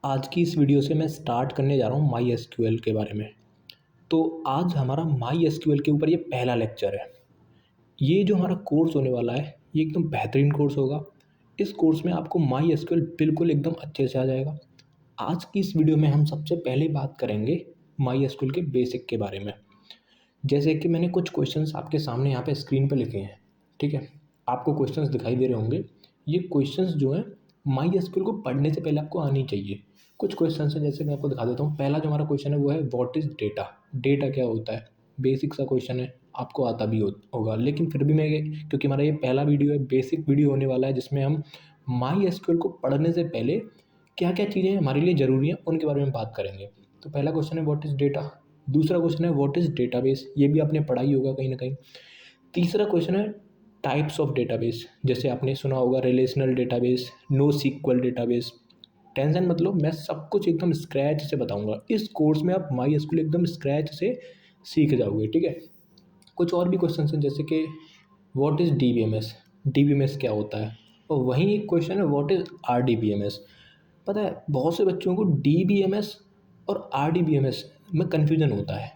आज की इस वीडियो से मैं स्टार्ट करने जा रहा हूँ माई एसक्यूएल के बारे में। तो आज हमारा माई एसक्यूएल के ऊपर ये पहला लेक्चर है। ये जो हमारा कोर्स होने वाला है ये एकदम बेहतरीन कोर्स होगा। इस कोर्स में आपको माई एसक्यूएल बिल्कुल एकदम अच्छे से आ जाएगा। आज की इस वीडियो में हम सबसे पहले बात करेंगे माई एसक्यूएल के बेसिक के बारे में। जैसे कि मैंने कुछ क्वेश्चंस आपके सामने यहाँ पे स्क्रीन पे लिखे हैं, ठीक है। आपको क्वेश्चंस दिखाई दे रहे होंगे। ये क्वेश्चंस जो हैं माई एसक्यूएल को पढ़ने से पहले आपको आनी चाहिए। कुछ क्वेश्चंस हैं, जैसे मैं आपको दिखा देता हूँ। पहला जो हमारा क्वेश्चन है वो है व्हाट इज़ डेटा। डेटा क्या होता है? बेसिक सा क्वेश्चन है, आपको आता भी होगा, लेकिन फिर भी मैं क्योंकि हमारा ये पहला वीडियो है, बेसिक वीडियो होने वाला है, जिसमें हम माई एसक्यूएल को पढ़ने से पहले क्या क्या चीज़ें हमारे लिए ज़रूरी हैं उनके बारे में बात करेंगे। तो पहला क्वेश्चन है व्हाट इज़ डेटा। दूसरा क्वेश्चन है व्हाट इज़ डेटाबेस। ये भी आपने पढ़ा ही होगा कहीं ना कहीं। तीसरा क्वेश्चन है टाइप्स ऑफ डेटाबेस। जैसे आपने सुना होगा relational database, no SQL database. Tension मत लो, मैं सब कुछ एकदम स्क्रैच से बताऊंगा। इस कोर्स में आप माई एसक्यूएल एकदम स्क्रैच से सीख जाओगे, ठीक है। कुछ और भी क्वेश्चन हैं, जैसे कि व्हाट इज़ डीबीएमएस। डीबीएमएस क्या होता है? और वहीं एक क्वेश्चन है व्हाट इज़ आरडीबीएमएस। पता है बहुत से बच्चों को डीबीएमएस और आरडीबीएमएस में कन्फ्यूजन होता है,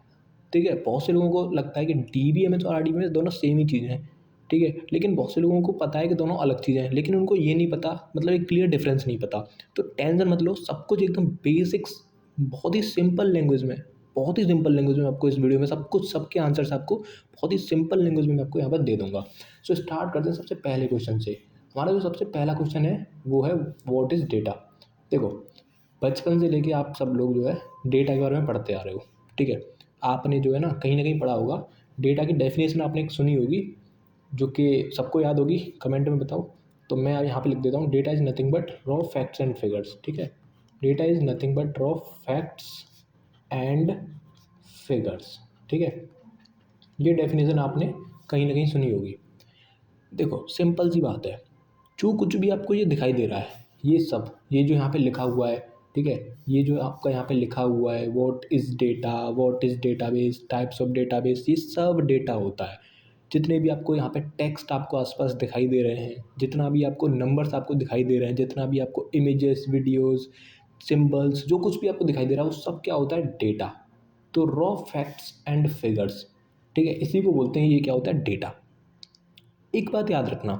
ठीक है। बहुत से लोगों को लगता है कि डीबीएमएस और आरडीबीएमएस दोनों सेम ही चीज़ें हैं, ठीक है। लेकिन बहुत से लोगों को पता है कि दोनों अलग चीज़ें हैं, लेकिन उनको ये नहीं पता, मतलब एक क्लियर डिफरेंस नहीं पता। तो टेंशन मत लो, सब कुछ एकदम बेसिक्स, बहुत ही सिंपल लैंग्वेज में, बहुत ही सिंपल लैंग्वेज में आपको इस वीडियो में सब कुछ, सबके आंसर्स आपको बहुत ही सिंपल लैंग्वेज में मैं आपको यहाँ पर दे दूंगा। सो स्टार्ट करते हैं सबसे पहले क्वेश्चन से। हमारा जो सबसे पहला क्वेश्चन है वो है व्हाट इज़ डेटा। देखो, बचपन से लेके आप सब लोग जो है डेटा के बारे में पढ़ते आ रहे हो, ठीक है। आपने जो है ना कहीं पढ़ा होगा। डेटा की डेफिनेशन आपने एक सुनी होगी, जो कि सबको याद होगी, कमेंट में बताओ। तो मैं यहाँ पे लिख देता हूँ, data is nothing but raw facts and figures, ठीक है। Data is nothing but raw facts and figures, ठीक है। ये डेफिनेशन आपने कहीं ना कहीं सुनी होगी। देखो सिंपल सी बात है, जो कुछ भी आपको ये दिखाई दे रहा है, ये सब, ये जो यहाँ पे लिखा हुआ है, ठीक है, ये जो आपका यहाँ पे लिखा हुआ है what is data, what is database, types of database, ये सब डेटा होता है। जितने भी आपको यहाँ पे टेक्स्ट आपको आसपास दिखाई दे रहे हैं, जितना भी आपको नंबर्स आपको दिखाई दे रहे हैं, जितना भी आपको इमेजेस, वीडियोस, सिंबल्स, जो कुछ भी आपको दिखाई दे रहा है वो सब क्या होता है? डेटा। तो रॉ फैक्ट्स एंड फिगर्स, ठीक है, इसी को बोलते हैं, ये क्या होता है? डेटा। एक बात याद रखना,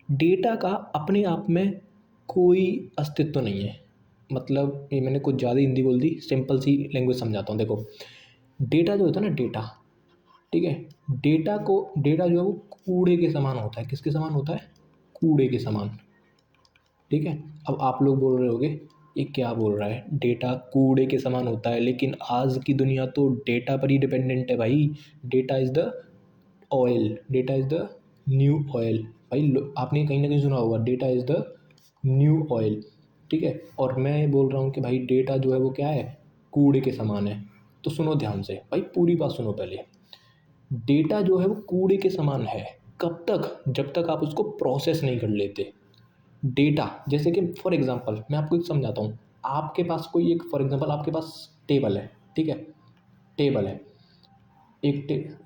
डेटा का अपने आप में कोई अस्तित्व नहीं है। मतलब ये मैंने कुछ ज़्यादा हिंदी बोल दी, सिंपल सी लैंग्वेज समझाता हूँ। देखो, डेटा जो होता है ना, डेटा, ठीक है, डेटा जो है वो कूड़े के समान होता है। किसके समान होता है? कूड़े के समान, ठीक है। अब आप लोग बोल रहे होगे ये क्या बोल रहा है, डेटा कूड़े के समान होता है, लेकिन आज की दुनिया तो डेटा पर ही डिपेंडेंट है भाई। Data is the oil, data is the new oil. भाई आपने कहीं ना कहीं सुना होगा, data is the new oil, ठीक है। और मैं बोल रहा हूँ कि भाई डेटा जो है वो क्या है? कूड़े के समान है। तो सुनो ध्यान से भाई, पूरी बात सुनो पहले। डेटा जो है वो कूड़े के समान है, कब तक? जब तक आप उसको प्रोसेस नहीं कर लेते। डेटा जैसे कि फॉर एग्जांपल मैं आपको एक समझाता हूँ। आपके पास कोई एक, फॉर एग्जांपल आपके पास टेबल है, ठीक है। टेबल है,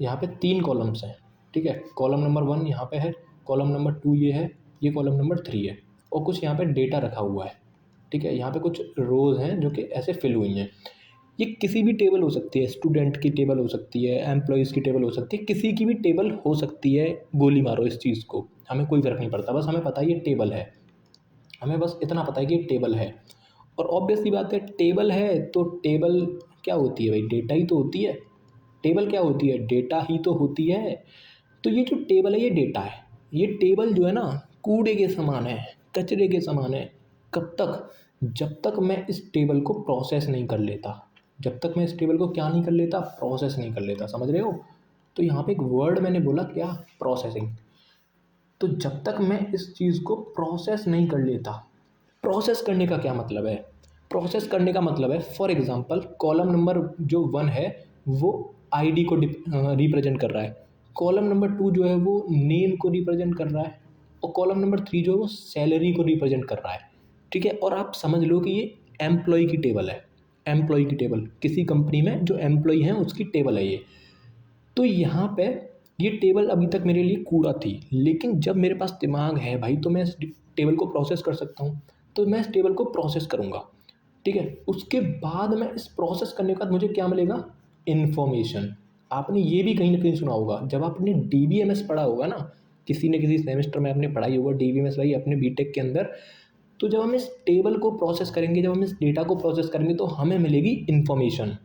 यहाँ पे 3 कॉलम्स हैं, ठीक है। कॉलम नंबर 1 यहाँ पे है, कॉलम नंबर 2 ये है, ये कॉलम नंबर 3 है, और कुछ यहाँ पे डेटा रखा हुआ है, ठीक है। यहाँ पे कुछ रोज़ हैं जो कि ऐसे फिल हुई हैं। ये किसी भी टेबल हो सकती है, स्टूडेंट की टेबल हो सकती है, एम्प्लॉयज़ की टेबल हो सकती है, किसी की भी टेबल हो सकती है। गोली मारो इस चीज़ को, हमें कोई फ़र्क नहीं पड़ता, बस हमें पता है ये टेबल है। हमें बस इतना पता है कि ये टेबल है। और ऑब्वियस सी बात है, टेबल है तो टेबल क्या होती है भाई? डेटा ही तो होती है। टेबल क्या होती है? डेटा ही तो होती है। तो ये जो टेबल है ये डेटा है। ये टेबल जो है ना कूड़े के समान है, कचरे के समान है। कब तक? जब तक मैं इस टेबल को प्रोसेस नहीं कर लेता। जब तक मैं इस टेबल को क्या नहीं कर लेता? प्रोसेस नहीं कर लेता, समझ रहे हो? तो यहाँ पे एक वर्ड मैंने बोला, क्या? प्रोसेसिंग। तो जब तक मैं इस चीज़ को प्रोसेस नहीं कर लेता, प्रोसेस करने का क्या मतलब है? प्रोसेस करने का मतलब है, फॉर एग्जांपल कॉलम नंबर जो 1 है वो आईडी को रिप्रेजेंट कर रहा है, कॉलम नंबर 2 जो है वो नेम को रिप्रेजेंट कर रहा है, और कॉलम नंबर 3 जो है वो सैलरी को रिप्रेजेंट कर रहा है, ठीक है। और आप समझ लो कि ये एम्प्लॉय की टेबल है। एम्प्लॉय की टेबल, किसी कंपनी में जो एम्प्लॉय हैं उसकी टेबल है ये। तो यहाँ पे ये टेबल अभी तक मेरे लिए कूड़ा थी, लेकिन जब मेरे पास दिमाग है भाई तो मैं इस टेबल को प्रोसेस कर सकता हूँ। तो मैं इस टेबल को प्रोसेस करूँगा, ठीक है। उसके बाद मैं इस प्रोसेस करने के बाद मुझे क्या मिलेगा, इन्फॉर्मेशन। आपने ये भी कहीं ना कहीं सुना होगा, जब आपने DBMS पढ़ा होगा ना, किसी न किसी सेमेस्टर में आपने पढ़ाई होगा DBMS भाई अपने बीटेक के अंदर। तो जब हम इस टेबल को प्रोसेस करेंगे, जब हम इस डेटा को प्रोसेस करेंगे तो हमें मिलेगी इन्फॉर्मेशन,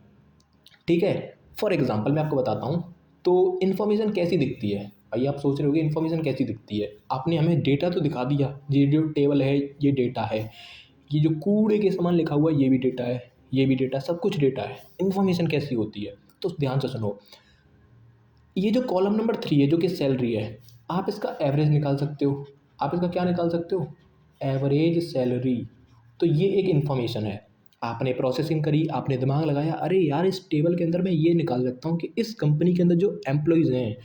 ठीक है। फॉर एग्जाम्पल मैं आपको बताता हूँ, तो इन्फॉर्मेशन कैसी दिखती है भाई, आप सोच रहे होगे इन्फॉर्मेशन कैसी दिखती है। आपने हमें डेटा तो दिखा दिया, ये जो टेबल है ये डेटा है, ये जो कूड़े के समान लिखा हुआ है ये भी डेटा है, ये भी डेटा, सब कुछ डेटा है। इन्फॉर्मेशन कैसी होती है, तो ध्यान से सुनो। ये जो कॉलम नंबर 3 है जो कि सैलरी है, आप इसका एवरेज निकाल सकते हो। आप इसका क्या निकाल सकते हो, एवरेज सैलरी। तो ये एक इन्फॉर्मेशन है। आपने प्रोसेसिंग करी, आपने दिमाग लगाया, अरे यार इस टेबल के अंदर मैं ये निकाल सकता हूँ कि इस कंपनी के अंदर जो एम्प्लॉयज़ हैं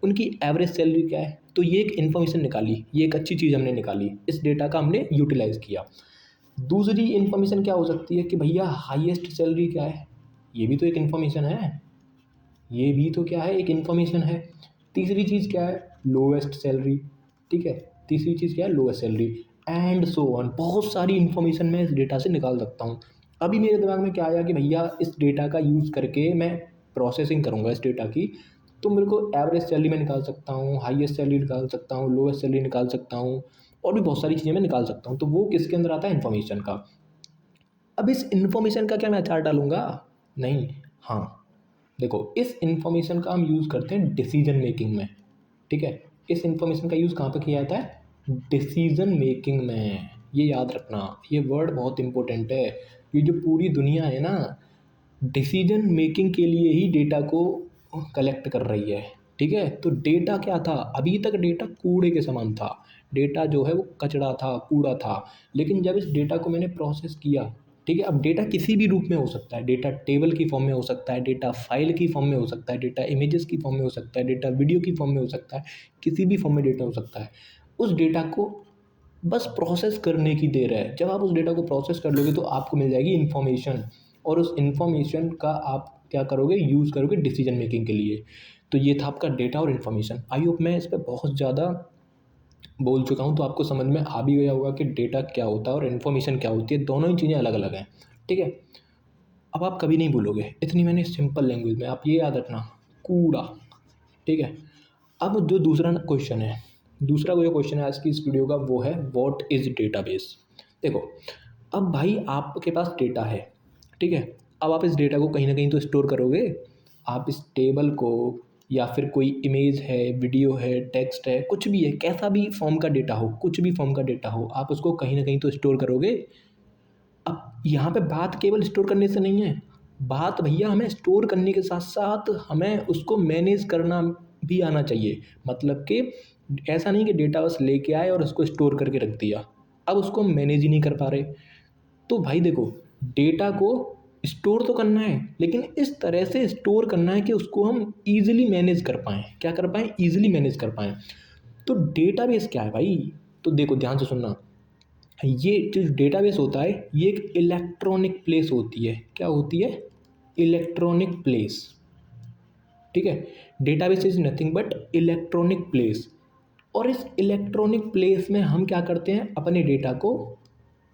उनकी एवरेज सैलरी क्या है। तो ये एक इन्फॉर्मेशन निकाली, ये एक अच्छी चीज़ हमने निकाली, इस डेटा का हमने यूटिलाइज़ किया। दूसरी इन्फॉर्मेशन क्या हो सकती है कि भैया हाईएस्ट सैलरी क्या है, ये भी तो एक इन्फॉर्मेशन है, ये भी तो क्या है, एक इन्फॉर्मेशन है। तीसरी चीज़ क्या है, लोवेस्ट सैलरी, ठीक है। तीसरी चीज़ क्या है, lowest salary, and so on. बहुत सारी इन्फॉर्मेशन मैं इस डेटा से निकाल सकता हूँ। अभी मेरे दिमाग में क्या आया कि भैया इस डेटा का यूज़ करके मैं प्रोसेसिंग करूँगा इस डेटा की, तो मेरे को एवरेज सैलरी में निकाल सकता हूँ, हाईएस्ट सैलरी निकाल सकता हूँ, लोवेस्ट सैलरी निकाल सकता हूँ, और भी बहुत सारी चीज़ें मैं निकाल सकता हूँ। तो वो किसके अंदर आता है, इन्फॉर्मेशन का। अब इस इन्फॉर्मेशन का क्या मैं अचार डालूंगा, नहीं। हाँ, देखो इस इन्फॉर्मेशन का हम यूज़ करते हैं डिसीजन मेकिंग में, ठीक है। इस इन्फॉर्मेशन का यूज़ कहाँ पे किया जाता है, डिसीजन मेकिंग में। ये याद रखना, ये वर्ड बहुत इंपॉर्टेंट है। ये जो पूरी दुनिया है ना, डिसीजन मेकिंग के लिए ही डेटा को कलेक्ट कर रही है, ठीक है। तो डेटा क्या था, अभी तक डेटा कूड़े के समान था। डेटा जो है वो कचरा था, कूड़ा था। लेकिन जब इस डेटा को मैंने प्रोसेस किया, ठीक है। अब डेटा किसी भी रूप में हो सकता है, डेटा टेबल की फॉर्म में हो सकता है, डेटा फाइल की फॉर्म में हो सकता है, डेटा इमेजेस की फॉर्म में हो सकता है, डेटा वीडियो की फॉर्म में हो सकता है, किसी भी फॉर्म में डेटा हो सकता है। उस डेटा को बस प्रोसेस करने की देर है। जब आप उस डेटा को प्रोसेस कर लोगे तो आपको मिल जाएगी इन्फॉर्मेशन, और उस इन्फॉर्मेशन का आप क्या करोगे, यूज़ करोगे डिसीजन मेकिंग के लिए। तो ये था आपका डेटा और इन्फॉर्मेशन। आई होप मैं इस पर बहुत ज़्यादा बोल चुका हूँ, तो आपको समझ में आ भी गया होगा कि डेटा क्या होता है और इन्फॉर्मेशन क्या होती है। दोनों ही चीज़ें अलग अलग हैं, ठीक है। अब आप कभी नहीं भूलोगे, इतनी मैंने सिंपल लैंग्वेज में, आप ये याद रखना, कूड़ा, ठीक है। अब जो दूसरा क्वेश्चन है, दूसरा जो क्वेश्चन है आज की इस वीडियो का, वो है व्हाट इज़ डेटाबेस। देखो, अब भाई आपके पास डेटा है, ठीक है। अब आप इस डेटा को कहीं ना कहीं तो स्टोर करोगे। आप इस टेबल को, या फिर कोई इमेज है, वीडियो है, टेक्स्ट है, कुछ भी है, कैसा भी फॉर्म का डेटा हो, कुछ भी फॉर्म का डेटा हो, आप उसको कहीं ना कहीं तो स्टोर करोगे। अब यहाँ पे बात केवल स्टोर करने से नहीं है, बात भैया हमें स्टोर करने के साथ साथ हमें उसको मैनेज करना भी आना चाहिए। मतलब कि ऐसा नहीं कि डेटा बस लेके आए और उसको स्टोर करके रख दिया, अब उसको हम मैनेज ही नहीं कर पा रहे। तो भाई देखो, डेटा को स्टोर तो करना है, लेकिन इस तरह से स्टोर करना है कि उसको हम ईजिली मैनेज कर पाएँ। क्या कर पाएँ, ईजिली मैनेज कर पाएँ। तो डेटाबेस क्या है भाई, तो देखो ध्यान से सुनना। ये जो डेटाबेस होता है ये एक इलेक्ट्रॉनिक प्लेस होती है। क्या होती है, इलेक्ट्रॉनिक प्लेस, ठीक है। Database is nothing but electronic place. और इस इलेक्ट्रॉनिक प्लेस में हम क्या करते हैं, अपने डेटा को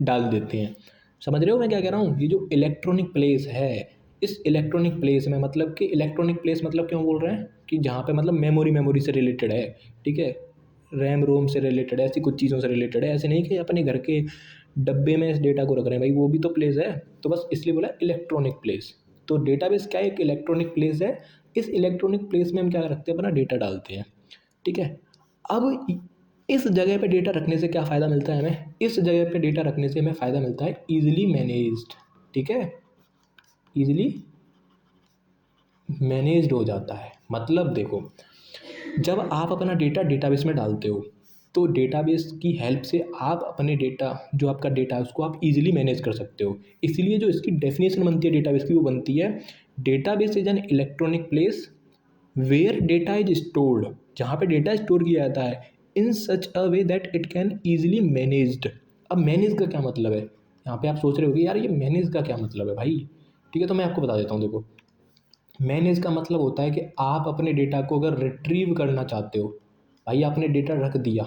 डाल देते हैं। समझ रहे हो मैं क्या कह रहा हूँ, ये जो इलेक्ट्रॉनिक प्लेस है, इस इलेक्ट्रॉनिक प्लेस में, मतलब कि इलेक्ट्रॉनिक प्लेस मतलब क्यों बोल रहे हैं कि जहाँ पे मतलब मेमोरी से रिलेटेड है, ठीक है। रैम रोम से रिलेटेड है, ऐसी कुछ चीज़ों से रिलेटेड है। ऐसे नहीं कि अपने घर के डब्बे में इस डेटा को रख रहे हैं, भाई वो भी तो प्लेस है। तो बस इसलिए बोला इलेक्ट्रॉनिक प्लेस। तो डेटाबेस क्या है, एक इलेक्ट्रॉनिक प्लेस है। इस इलेक्ट्रॉनिक प्लेस में हम क्या रखते हैं, अपना डेटा डालते हैं, ठीक है। अब इस जगह पे डेटा रखने से क्या फ़ायदा मिलता है हमें, इस जगह पे डेटा रखने से हमें फ़ायदा मिलता है ईजिली मैनेज्ड, ठीक है। ईजिली मैनेज्ड हो जाता है। मतलब देखो, जब आप अपना डेटा डेटाबेस में डालते हो तो डेटाबेस की हेल्प से आप अपने डेटा, जो आपका डेटा है उसको आप इजीली मैनेज कर सकते हो। इसीलिए जो इसकी डेफिनेशन बनती है डेटाबेस की, वो बनती है database is an electronic place where data is stored, जहाँ पे डेटा स्टोर किया जाता है, in such a way that it can easily managed. अब मैनेज का क्या मतलब है, यहाँ पे आप सोच रहे होगे यार ये मैनेज का क्या मतलब है भाई, ठीक है। तो मैं आपको बता देता हूँ। देखो, मैनेज का मतलब होता है कि आप अपने डेटा को अगर रिट्रीव करना चाहते हो, भाई आपने डेटा रख दिया,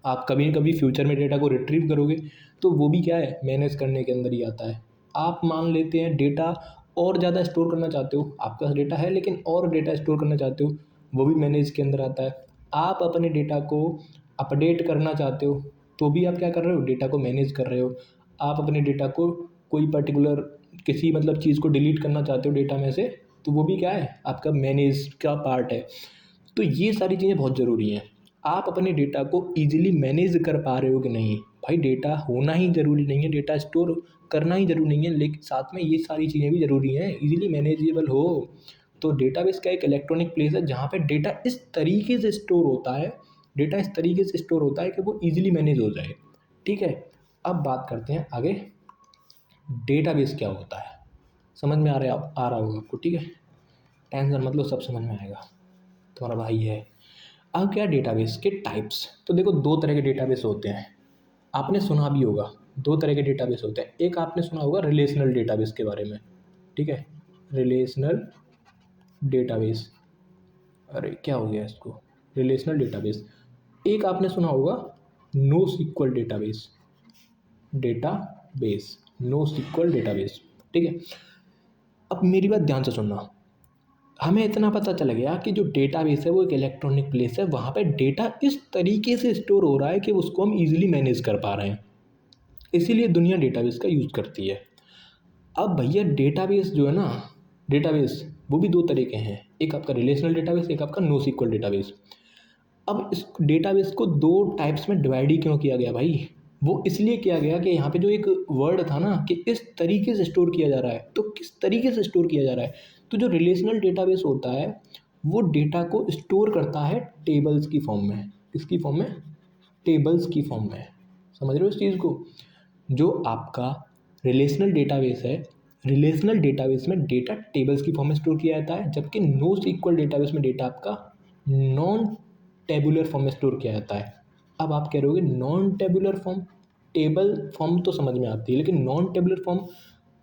आप कभी न कभी फ्यूचर में डेटा को रिट्रीव करोगे, तो वो भी क्या है, मैनेज करने के अंदर ही आता है। आप मान लेते हैं डेटा और ज़्यादा स्टोर करना चाहते हो, आपके पास डेटा है लेकिन और डेटा स्टोर करना चाहते हो, वो भी मैनेज के अंदर आता है। आप अपने डेटा को अपडेट करना चाहते हो, तो भी आप क्या कर रहे हो, डेटा को मैनेज कर रहे हो। आप अपने डेटा को कोई पर्टिकुलर किसी मतलब चीज़ को डिलीट करना चाहते हो डेटा में से, तो वो भी क्या है, आपका मैनेज का पार्ट है। तो ये सारी चीज़ें बहुत ज़रूरी हैं। आप अपने डेटा को ईज़िली मैनेज कर पा रहे हो कि नहीं। भाई डेटा होना ही ज़रूरी नहीं है, डेटा स्टोर करना ही ज़रूरी नहीं है, लेकिन साथ में ये सारी चीज़ें भी ज़रूरी हैं, ईज़िली मैनेजेबल हो। तो डेटाबेस का एक इलेक्ट्रॉनिक प्लेस है जहाँ पे डेटा इस तरीके से स्टोर होता है, डेटा इस तरीके से स्टोर होता है कि वो ईज़िली मैनेज हो जाए। ठीक है, अब बात करते हैं आगे, डेटाबेस क्या होता है। समझ में आ रहा होगा आपको, ठीक है। टेंशन मतलब सब समझ में आएगा, तुम्हारा भाई है। अब क्या डेटाबेस के टाइप्स, तो देखो दो तरह के डेटाबेस होते हैं, आपने सुना भी होगा। दो तरह के डेटाबेस होते हैं, एक आपने सुना होगा रिलेशनल डेटाबेस के बारे में, ठीक है, रिलेशनल डेटाबेस। अरे क्या हो गया इसको, रिलेशनल डेटाबेस। एक आपने सुना होगा no SQL database, database no SQL database, ठीक है। अब मेरी बात ध्यान से सुनना, हमें इतना पता चल गया कि जो डेटाबेस है वो एक इलेक्ट्रॉनिक प्लेस है, वहाँ पे डेटा इस तरीके से स्टोर हो रहा है कि उसको हम इजीली मैनेज कर पा रहे हैं, इसीलिए दुनिया डेटाबेस का यूज़ करती है। अब भैया डेटाबेस जो है ना, डेटाबेस वो भी दो तरह के हैं, एक आपका रिलेशनल डेटाबेस, एक आपका नो सीक्वल डेटाबेस। अब इस डेटाबेस को दो टाइप्स में डिवाइड ही क्यों किया गया भाई, वो इसलिए किया गया कि यहाँ पे जो एक वर्ड था ना कि इस तरीके से स्टोर किया जा रहा है, तो किस तरीके से स्टोर किया जा रहा है। तो जो रिलेशनल डेटाबेस होता है वो डेटा को स्टोर करता है टेबल्स की फॉर्म में, किसकी फॉर्म में, टेबल्स की फॉर्म में। समझ रहे हो इस चीज़ को। जो आपका रिलेशनल डेटाबेस है, रिलेशनल डेटाबेस में डेटा टेबल्स की फॉर्म में स्टोर किया जाता है, जबकि नो सीक्वल डेटाबेस में डेटा आपका नॉन टेबुलर फॉर्म में स्टोर किया जाता है। अब आप कह रहे होगे non tabular form, table form तो समझ में आती है, लेकिन नॉन टेबुलर फॉर्म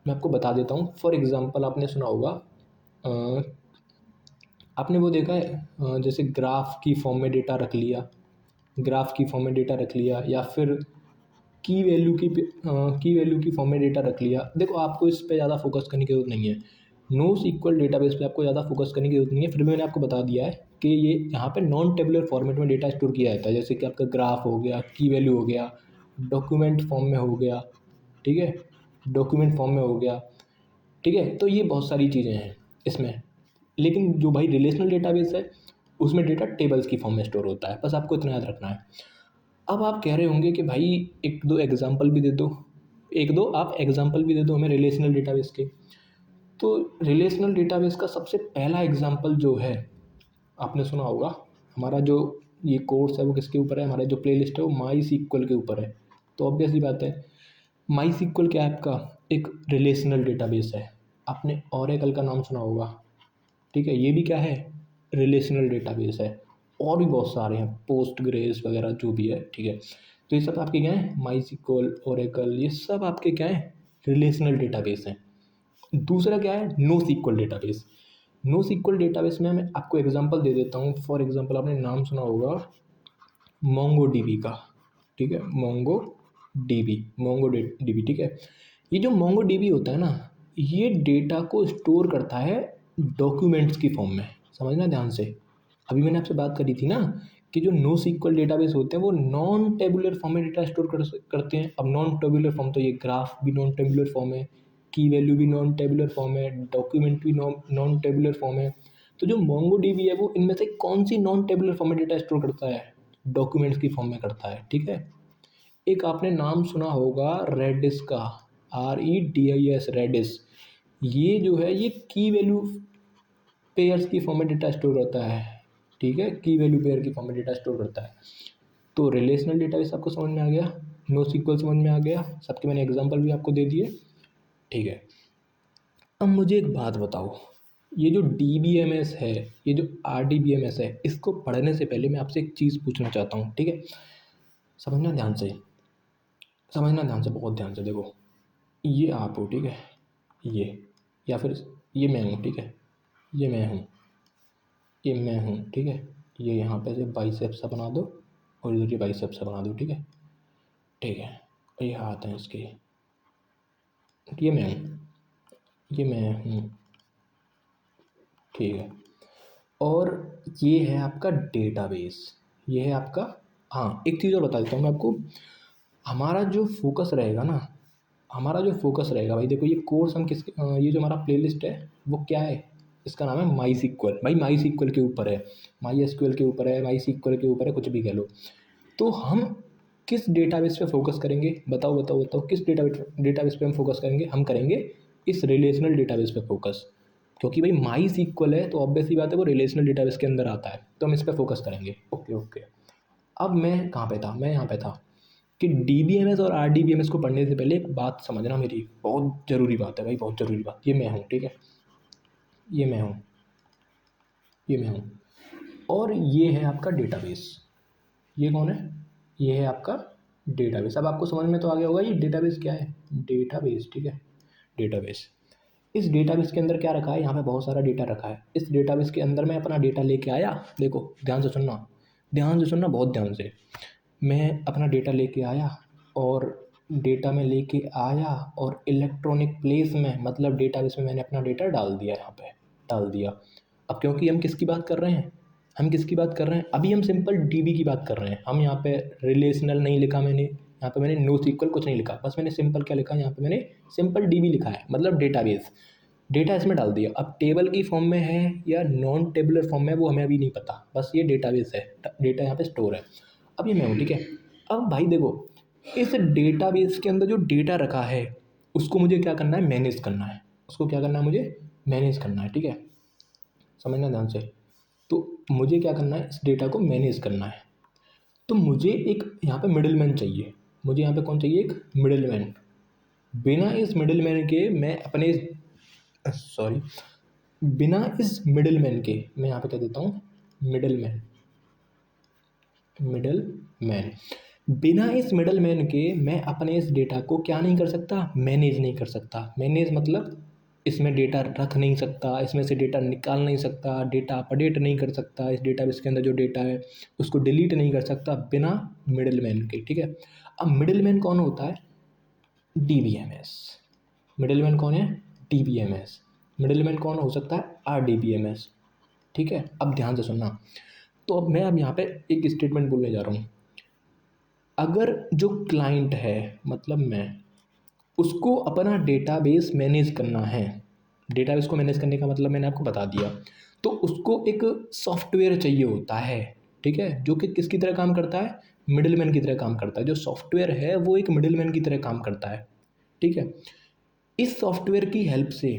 मैं आपको बता देता हूँ। फॉर एग्जांपल आपने सुना होगा, आपने वो देखा है, जैसे ग्राफ की फॉर्म में डेटा रख लिया, ग्राफ की फॉर्म में डेटा रख लिया, या फिर की वैल्यू की फॉर्म में डेटा रख लिया। देखो आपको इस पे ज़्यादा फोकस करने की ज़रूरत नहीं है, नो सीक्वल डेटाबेस पे आपको ज़्यादा फोकस करने की ज़रूरत नहीं है, फिर भी मैंने आपको बता दिया है कि ये यहाँ पे नॉन टेबुलर फॉर्मेट में डेटा स्टोर किया जाता है, जैसे कि आपका ग्राफ हो गया, की वैल्यू हो गया, डॉक्यूमेंट फॉर्म में हो गया, ठीक है, डॉक्यूमेंट फॉर्म में हो गया, ठीक है। तो ये बहुत सारी चीज़ें हैं इसमें, लेकिन जो भाई रिलेशनल डेटाबेस है उसमें डेटा टेबल्स की फॉर्म में स्टोर होता है, बस आपको इतना याद रखना है। अब आप कह रहे होंगे कि भाई एक दो एग्जांपल भी दे दो, एक दो आप एग्जांपल भी दे दो हमें रिलेशनल डेटाबेस के। तो रिलेशनल डेटाबेस का सबसे पहला एग्जांपल जो है, आपने सुना होगा, हमारा जो ये कोर्स है वो किसके ऊपर है, हमारा जो प्लेलिस्ट है वो माई सीक्वल के ऊपर है। तो ऑब्वियसली बात है, माई सीक्वल क्या है, आपका एक रिलेशनल डेटाबेस है। आपने ओरेकल का नाम सुना होगा, ठीक है, ये भी क्या है, रिलेशनल डेटाबेस है। और भी बहुत सारे हैं, पोस्ट ग्रेस वगैरह जो भी है, ठीक है। तो ये सब आपके क्या हैं, माई सिक्वल, ओरेकल, ये सब आपके क्या हैं, रिलेशनल डेटाबेस हैं। दूसरा क्या है, no SQL database. No SQL database में मैं आपको एग्जांपल दे देता हूँ। फॉर एग्जांपल आपने नाम सुना होगा मोंगो डीबी का, ठीक है, मोंगो डीबी, मोंगो डीबी, ठीक है। ये जो मोंगो डीबी होता है ना, ये डेटा को स्टोर करता है डॉक्यूमेंट्स की फॉर्म में, समझना ध्यान से। अभी मैंने आपसे बात करी थी ना कि जो नो सीक्वल डेटाबेस होते हैं वो नॉन टेबुलर फॉर्म में डेटा स्टोर करते हैं। अब नॉन टेबुलर फॉर्म तो ये ग्राफ भी नॉन टेबुलर फॉर्म है, की वैल्यू भी नॉन टेबुलर फॉर्म है, डॉक्यूमेंट भी नॉन टेबुलर फॉर्म है। तो जो मोंगो डीबी है वो इनमें से कौन सी नॉन टेबुलर फॉर्म में डेटा स्टोर करता है, डॉक्यूमेंट्स की फॉर्म में करता है, ठीक है। एक आपने नाम सुना होगा रेडिस का, REDIS, रेडिस। ये जो है ये की वैल्यू पेयर्स की फॉर्म में डेटा स्टोर करता है, ठीक है, की वैल्यू पेयर की फॉर्म में डेटा स्टोर करता है। तो रिलेशनल डेटाबेस आपको समझ में आ गया, नो सीक्वल समझ में आ गया, सबके मैंने एग्जांपल भी आपको दे दिए, ठीक है। अब मुझे एक बात बताओ, ये जो DBMS है, ये जो RDBMS है, इसको पढ़ने से पहले मैं आपसे एक चीज़ पूछना चाहता हूँ, ठीक है। समझना ध्यान से, समझना ध्यान से, बहुत ध्यान से। देखो ये आप हो, ठीक है, ये, या फिर ये मैं हूँ, ठीक है, ये मैं हूँ, ये मैं हूँ, ठीक है। ये यहाँ पे से बाइसेप्स सा बना दो और इधर ये बाइसेप्स सा बना दो, ठीक है, ठीक है। और ये हाथ हैं इसके, ये मैं हूँ, ये मैं हूँ, ठीक है। और ये है आपका डेटाबेस, ये है आपका। हाँ, एक चीज़ और बता देता हूँ मैं आपको। हमारा जो फोकस रहेगा ना, हमारा जो फोकस रहेगा भाई, देखो ये कोर्स हम ये जो हमारा प्लेलिस्ट है वो क्या है, इसका नाम है माई सीक्वल। भाई माई सीक्वल के ऊपर है, माई एसक्यूएल के ऊपर है, माई सीक्वल के ऊपर है, कुछ भी कह लो। तो हम किस डेटाबेस पे फोकस करेंगे, बताओ बताओ बताओ, किस डेटाबेस पे हम फोकस करेंगे? हम करेंगे इस रिलेशनल डेटाबेस पे फोकस, क्योंकि भाई माई सीक्वल है तो ऑब्वियस ही बात है वो रिलेशनल डेटाबेस के अंदर आता है, तो हम इस पर फोकस करेंगे। Okay okay. अब मैं कहाँ पे था, मैं यहाँ पे था कि DBMS और RDBMS को पढ़ने से पहले एक बात समझना, मेरी बहुत ज़रूरी बात है भाई, बहुत ज़रूरी बात। ये मैं हूँ, ठीक है, ये मैं हूँ, ये मैं हूँ, और ये है आपका डेटाबेस। ये कौन है? ये है आपका डेटाबेस। अब आपको समझ में तो आ गया होगा ये डेटाबेस क्या है। डेटाबेस, ठीक है, डेटाबेस। इस डेटाबेस के अंदर क्या रखा है, यहाँ पे बहुत सारा डेटा रखा है। इस डेटाबेस के अंदर मैं अपना डेटा लेके आया, देखो ध्यान से सुनना, ध्यान से सुनना, बहुत ध्यान से। मैं अपना डेटा लेके आया, और डेटा में लेके आया और इलेक्ट्रॉनिक प्लेस में, मतलब डेटाबेस में मैंने अपना डेटा डाल दिया, यहाँ पे डाल दिया। अब क्योंकि हम किसकी बात कर रहे हैं, हम किसकी बात कर रहे हैं, अभी हम सिंपल DB की बात कर रहे हैं। हम यहाँ पे रिलेशनल नहीं लिखा मैंने, यहाँ पे मैंने नो सीक्वल कुछ नहीं लिखा, बस मैंने सिंपल क्या लिखा, यहाँ पे मैंने सिंपल DB लिखा है, मतलब डेटाबेस। डेटा इसमें डाल दिया। अब टेबल की फॉर्म में है या नॉन टेबुलर फॉर्म में, वो हमें अभी नहीं पता, बस ये डेटाबेस है, डेटा यहाँ पे स्टोर है। अब ये मैं हूँ, ठीक है। अब भाई देखो, इस डेटाबेस के अंदर जो डेटा रखा है उसको मुझे क्या करना है, मैनेज करना है। उसको क्या करना है, मुझे मैनेज करना है, ठीक है, समझना ध्यान से। तो मुझे क्या करना है, इस डेटा को मैनेज करना है। तो मुझे एक यहाँ पे मिडिल मैन चाहिए, मुझे यहाँ पे कौन चाहिए, एक मिडिल मैन। बिना इस मिडिल मैन के मैं अपने, सॉरी, बिना इस मिडिल मैन के, मैं यहाँ पे क्या देता हूँ, मिडिल मैन, मिडल मैन। बिना इस मिडल मैन के मैं अपने इस डेटा को क्या नहीं कर सकता, मैनेज नहीं कर सकता। मैनेज मतलब इसमें डेटा रख नहीं सकता, इसमें से डेटा निकाल नहीं सकता, डेटा अपडेट नहीं कर सकता, इस डेटाबेस के अंदर जो डेटा है उसको डिलीट नहीं कर सकता बिना मिडल मैन के, ठीक है। अब मिडल मैन कौन होता है, DBMS। मिडल मैन कौन है, DBMS। मिडल मैन कौन हो सकता है, RDBMS, ठीक है। अब ध्यान से सुनना। तो अब मैं यहाँ पे एक स्टेटमेंट बोलने जा रहा हूँ। अगर जो क्लाइंट है, मतलब मैं, उसको अपना डेटाबेस मैनेज करना है, डेटाबेस को मैनेज करने का मतलब मैंने आपको बता दिया, तो उसको एक सॉफ्टवेयर चाहिए होता है, ठीक है, जो कि किसकी तरह काम करता है, मिडिलमैन की तरह काम करता है। जो सॉफ्टवेयर है वो एक मिडिलमैन की तरह काम करता है, ठीक है। इस सॉफ्टवेयर की हेल्प से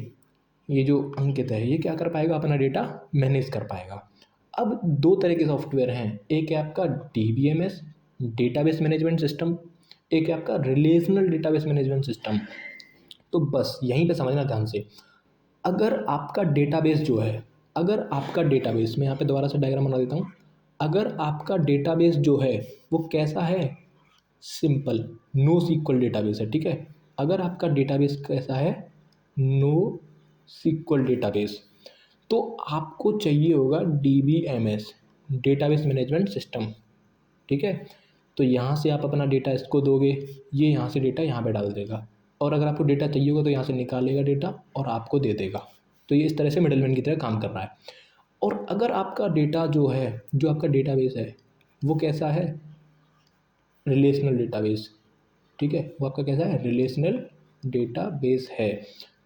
ये जो अंकित है ये क्या कर पाएगा, अपना डेटा मैनेज कर पाएगा। अब दो तरह के सॉफ्टवेयर हैं, एक है आपका DBMS, डेटाबेस मैनेजमेंट सिस्टम, एक है आपका रिलेशनल डेटाबेस मैनेजमेंट सिस्टम। तो बस यहीं पे समझना ध्यान से। अगर आपका डेटाबेस जो है, अगर आपका डेटाबेस, मैं यहाँ पे दोबारा से डायग्राम बना देता हूँ। अगर आपका डेटाबेस जो है वो कैसा है, सिंपल नो सीक्वल डेटाबेस है, ठीक है। अगर आपका डेटाबेस कैसा है, नो सीक्वल डेटाबेस, तो आपको चाहिए होगा DBMS, डेटाबेस मैनेजमेंट सिस्टम, ठीक है। तो यहाँ से आप अपना डेटा इसको दोगे, ये यहाँ से डेटा यहाँ पे डाल देगा, और अगर आपको डेटा चाहिए होगा तो यहाँ से निकालेगा डेटा और आपको दे देगा। तो ये इस तरह से मिडलमैन की तरह काम कर रहा है। और अगर आपका डेटा जो है, जो आपका डेटाबेस है वो कैसा है, रिलेशनल डेटाबेस, ठीक है, वो आपका कैसा है, रिलेशनल डेटाबेस है,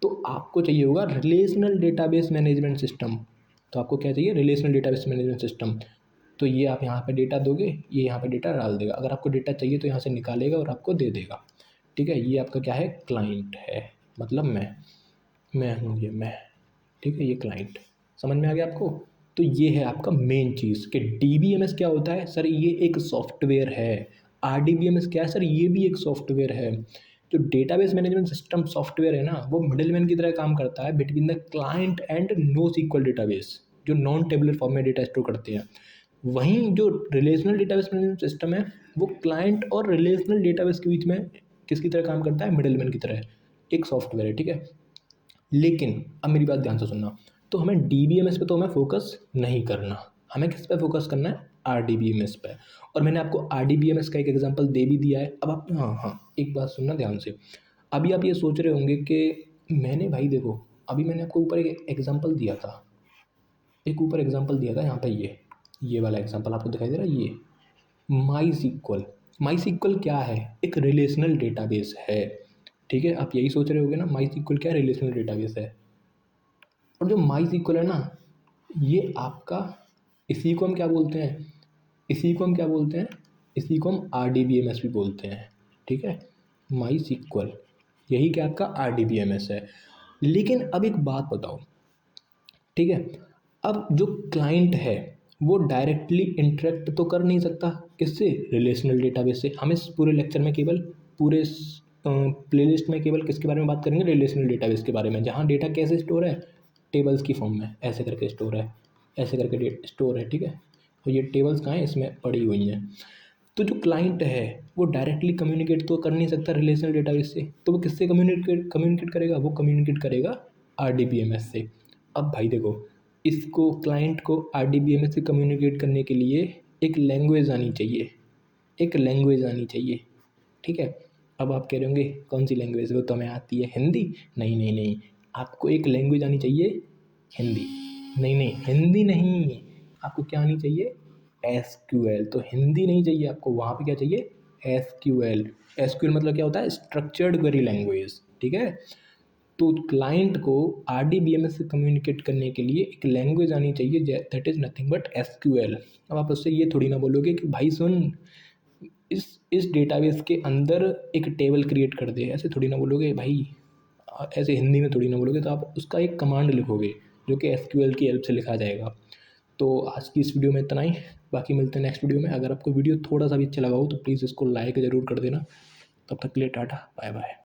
तो आपको चाहिए होगा रिलेशनल डेटाबेस मैनेजमेंट सिस्टम। तो आपको क्या चाहिए, रिलेशनल डेटाबेस मैनेजमेंट सिस्टम। तो ये आप यहाँ पे डेटा दोगे, ये यहाँ पे डेटा डाल देगा, अगर आपको डेटा चाहिए तो यहाँ से निकालेगा और आपको दे देगा, ठीक है। ये आपका क्या है, क्लाइंट है, मतलब मैं हूँ ये मैं, ठीक है, ये क्लाइंट। समझ में आ गया आपको? तो ये है आपका मेन चीज़ कि DBMS क्या होता है सर, ये एक सॉफ्टवेयर है। RDBMS क्या है सर, ये भी एक सॉफ्टवेयर है। जो डेटाबेस मैनेजमेंट सिस्टम सॉफ्टवेयर है ना, वो मिडिलमैन की तरह काम करता है between the client and no SQL database, जो नॉन टेबुलर फॉर्म में डेटा स्टोर करते हैं। वहीं जो रिलेशनल डेटाबेस मैनेजमेंट सिस्टम है, वो क्लाइंट और रिलेशनल डेटाबेस के बीच में किसकी तरह काम करता है, मिडिलमैन की तरह, एक सॉफ्टवेयर है, ठीक है। लेकिन अब मेरी बात ध्यान से सुनना। तो हमें DBMS पे तो हमें फोकस नहीं करना, हमें किस पे फोकस करना है, RDBMS पे। और मैंने आपको RDBMS का एक एग्जांपल दे भी दिया है। अब आप, हाँ हाँ, एक बात सुनना ध्यान से। अभी आप ये सोच रहे होंगे कि मैंने भाई देखो, अभी मैंने आपको ऊपर एक एग्जांपल दिया था, यहाँ पे ये वाला एग्जांपल आपको दिखाई दे रहा है, ये माई सीक्वल। माई सीक्वल क्या है? एक रिलेशनल डेटाबेस है। ठीक है, आप यही सोच रहे होगे ना, माई सीक्वल क्या रिलेशनल डेटाबेस है। और जो माई सीक्वल है ना, ये आपका, इसी को हम क्या बोलते हैं, इसी को हम R D B M S भी बोलते हैं। ठीक है, माई सीक्वल यही क्या आपका R D B M S है। लेकिन अब एक बात बताओ, ठीक है, अब जो क्लाइंट है वो डायरेक्टली इंटरेक्ट तो कर नहीं सकता, किससे? रिलेशनल डेटाबेस से। हम इस पूरे लेक्चर में केवल, पूरे प्लेलिस्ट में केवल किसके बारे में बात करेंगे? रिलेशनल डेटाबेस के बारे में, जहाँ डेटा कैसे स्टोर है? टेबल्स की फॉर्म में ऐसे करके स्टोर है, ऐसे करके स्टोर है। ठीक है, तो ये टेबल्स कहाँ हैं? इसमें पड़ी हुई हैं। तो जो क्लाइंट है वो डायरेक्टली कम्युनिकेट तो कर नहीं सकता रिलेशनल डेटाबेस से, तो वो किससे कम्युनिकेट करेगा? वो कम्युनिकेट करेगा R D B M S से। अब भाई देखो, इसको, क्लाइंट को R D B M S से कम्युनिकेट करने के लिए एक लैंग्वेज आनी चाहिए, ठीक है। अब आप कह रहे होंगे कौन सी लैंग्वेज? वो तो हमें आती है, हिंदी। नहीं नहीं नहीं, आपको एक लैंग्वेज आनी चाहिए, हिंदी। नहीं नहीं, हिंदी नहीं, आपको क्या आनी चाहिए? S Q L. तो हिंदी नहीं चाहिए आपको, वहाँ पे क्या चाहिए? S Q L. S Q L मतलब क्या होता है? Structured query language. ठीक है, तो क्लाइंट को R D B M S से कम्युनिकेट करने के लिए एक लैंग्वेज आनी चाहिए, that is nothing but S Q L. अब आप उससे ये थोड़ी ना बोलोगे कि भाई सुन, इस डेटाबेस के अंदर एक टेबल क्रिएट कर दे, ऐसे थोड़ी ना बोलोगे भाई, ऐसे हिंदी में थोड़ी ना बोलोगे। तो आप उसका एक कमांड लिखोगे जो कि एसक्यूएल की हेल्प से लिखा जाएगा। तो आज की इस वीडियो में इतना ही, बाकी मिलते हैं नेक्स्ट वीडियो में। अगर आपको वीडियो थोड़ा सा भी अच्छा लगा हो तो प्लीज़ इसको लाइक ज़रूर कर देना। तब तक के लिए टाटा, बाय बाय।